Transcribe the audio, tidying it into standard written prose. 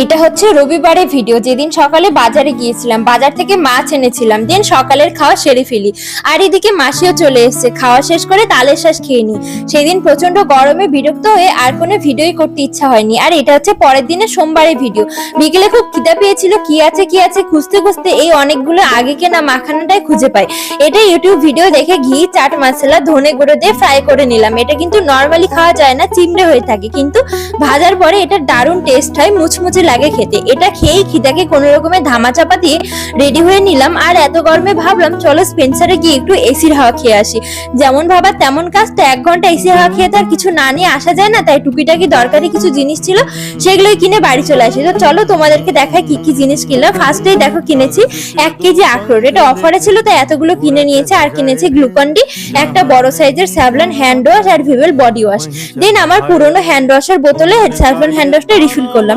এটা হচ্ছে রবিবারের ভিডিও, যেদিন সকালে বাজারে গিয়েছিলাম, বাজার থেকে মাছ এনেছিলাম, দেন সকালের খাওয়া সেরে ফেলি। আর এদিকে মাসিও চলে এসেছে, খাওয়া শেষ করে তালের শ্বাস খেয়ে নি। সেদিন প্রচন্ড গরমে বিরক্ত হয়ে আর কোনো ভিডিওই করতে ইচ্ছা হয়নি। আর এটা হচ্ছে পরের দিনে সোমবারের ভিডিও। বিকেলে খুব খিদা পেয়েছিল, কি আছে খুঁজতে খুঁজতে এই অনেকগুলো আগে কেনা মাখানাটাই খুঁজে পাই। এটা ইউটিউব ভিডিও দেখে ঘি, চাট মশলা, ধনে গুঁড়ো দিয়ে ফ্রাই করে নিলাম। এটা কিন্তু নর্মালি খাওয়া যায় না, চিমড়ে হয়ে থাকে, কিন্তু ভাজার পরে এটা দারুণ টেস্ট হয়, মুচমুচে লাগে খেতে। এটা খেয়েই খিদাকে কোনো রকমের ধামাচাপা দিয়ে রেডি হয়ে নিলাম। আর এত গরমে ভাবলাম চলো স্পেন্সারে গিয়ে একটু এসির হাওয়া খেয়ে আসি। যেমন ভাবা তেমন কাজ, তো 1 ঘন্টা এসির হাওয়া খেয়ে তো আর কিছু না নিয়ে আসা যায় না, তাই টুকিটাকি দরকারি কিছু জিনিস ছিল সেগুলোই কিনে বাড়ি চলে আসি। তো চলো তোমাদেরকে দেখাই কি কি জিনিস কিনলাম। ফার্স্টেই দেখো কিনেছি 1 কেজি আখরোট, এটা অফারে ছিল তাই এতগুলো কিনে নিয়েছে। আর কিনেছি গ্লুকন-ডি, একটা বড় সাইজের স্যাভলন হ্যান্ড ওয়াশ আর ভিভেল বডি ওয়াশ। দেন আমার পুরনো হ্যান্ড ওয়াশের বোতলে স্যাভলন হ্যান্ড ওয়াশটা রিফিল করলাম।